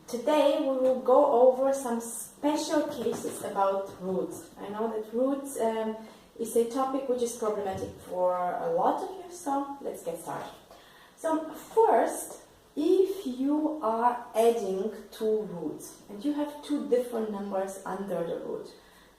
Today we will go over some special cases about roots. I know that roots is a topic which is problematic for a lot of you, so let's get started. So first, if you are adding two roots and you have two different numbers under the root,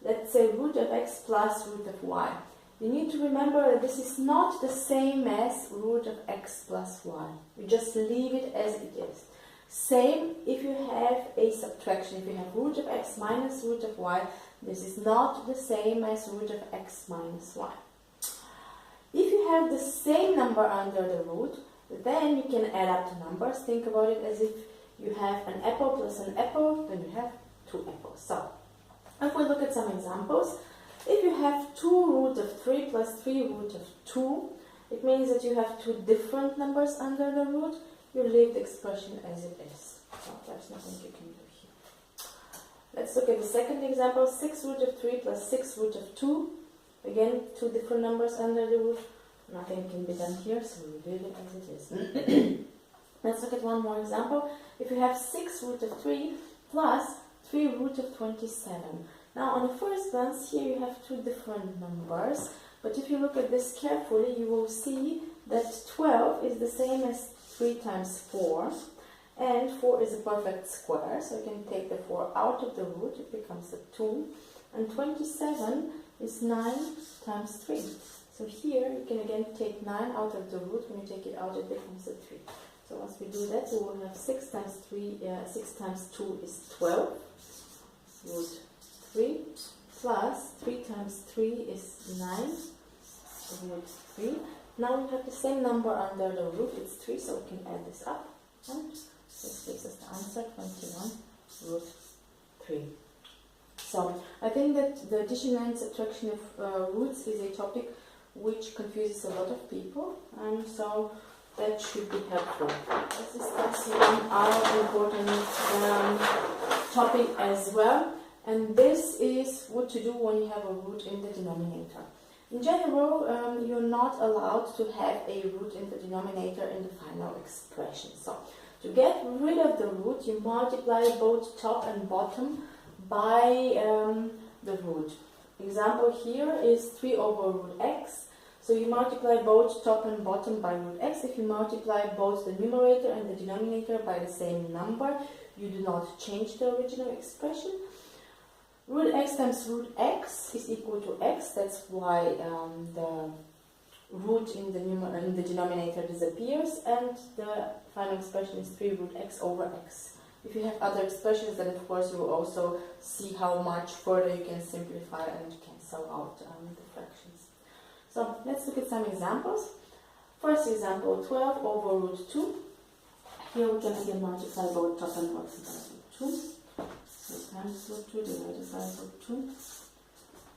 let's say root of x plus root of y, you need to remember that this is not the same as root of x plus y. You just leave it as it is. Same if you have a subtraction. If you have root of x minus root of y, this is not the same as root of x minus y. If you have the same number under the root, then you can add up the numbers. Think about it as if you have an apple plus an apple, then you have two apples. So, if we look at some examples, if you have 2 root of 3 plus 3 root of 2, it means that you have two different numbers under the root. You leave the expression as it is. So there's nothing you can do here. Let's look at the second example. 6 root of 3 plus 6 root of 2. Again, two different numbers under the root. Nothing can be done here, so we leave it as it is. Let's look at one more example. If you have 6 root of 3 plus 3 root of 27. Now, on the first glance, here you have two different numbers. But if you look at this carefully, you will see that 12 is the same as 3 times 4, and 4 is a perfect square, so you can take the 4 out of the root, it becomes a 2, and 27 is 9 times 3. So here you can again take 9 out of the root. When you take it out, it becomes a 3. So once we do that, we will have 6 times 2 is 12, root 3, plus 3 times 3 is 9, root 3. Now we have the same number under the root, it's 3, so we can add this up. And this gives us the answer, 21 root 3. So I think that the addition and subtraction of roots is a topic which confuses a lot of people, and so that should be helpful. Let's discuss one other important topic as well, and this is what to do when you have a root in the denominator. In general, you're not allowed to have a root in the denominator in the final expression. So, to get rid of the root, you multiply both top and bottom by the root. Example here is 3 over root x. So you multiply both top and bottom by root x. If you multiply both the numerator and the denominator by the same number, you do not change the original expression. Root x times root x is equal to x. That's why the root in the denominator disappears, and the final expression is 3 root x over x. If you have other expressions, then of course you will also see how much further you can simplify and cancel out the fractions. So let's look at some examples. First example, 12 over root 2. Here we can again multiply both top and bottom by root 2. So times root 2 divided by root 2.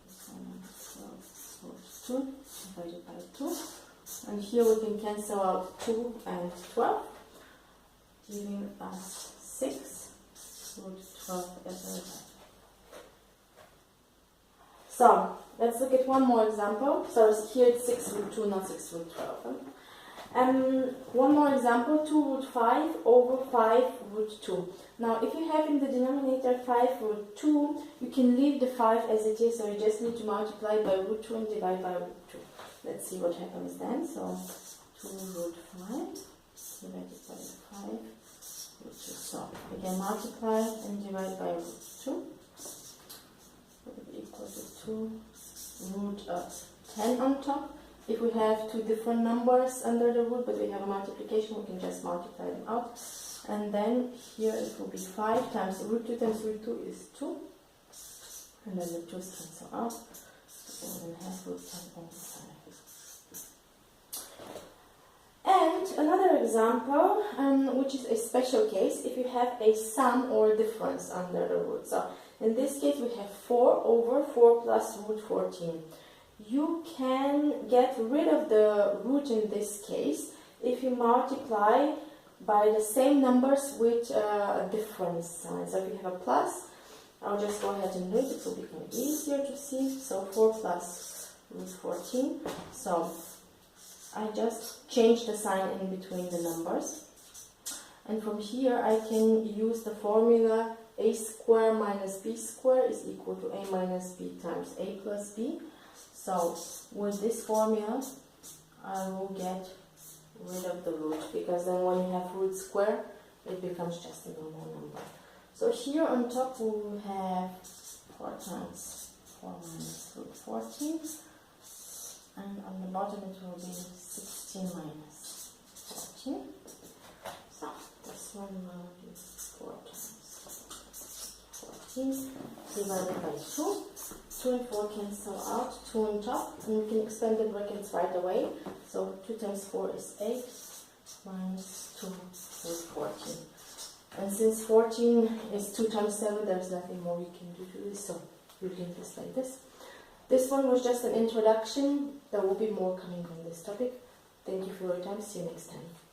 This one is 12 root 2 divided by 2. And here we can cancel out 2 and 12, giving us 6 root 12 as a result. So let's look at one more example. So here it's 6 root 2, not 6 root 12. One more example, 2 root 5 over 5 root 2. Now, if you have in the denominator 5 root 2, you can leave the 5 as it is, so you just need to multiply by root 2 and divide by root 2. Let's see what happens then. So, 2 root 5 divided by 5 root 2. So, again, multiply and divide by root 2. Will be equal to 2 root of 10 on top. If we have two different numbers under the root, but we have a multiplication, we can just multiply them out. And then here it will be 5 times root 2 times root 2 is 2. And then the 2's cancel out. So we will have root 10 on the side. And another example, which is a special case, if you have a sum or a difference under the root. So in this case we have 4 over 4 plus root 14. You can get rid of the root in this case if you multiply by the same numbers with a different sign. So if you have a plus, I'll just go ahead and do it. It will become easier to see. So 4 plus root 14. So I just change the sign in between the numbers. And from here I can use the formula a square minus b square is equal to a minus b times a plus b. So with this formula I will get rid of the root, because then when you have root square it becomes just a normal number. So here on top we will have 4 times 4 minus root 14, and on the bottom it will be 16 minus 14. So this one will be 4 times 14 divided by 2. 2 and 4 cancel out, 2 on top, and we can expand the brackets right away. So 2 times 4 is 8, minus 2 is 14. And since 14 is 2 times 7, there's nothing more you can do to this, so you can just like this. This one was just an introduction. There will be more coming on this topic. Thank you for your time. See you next time.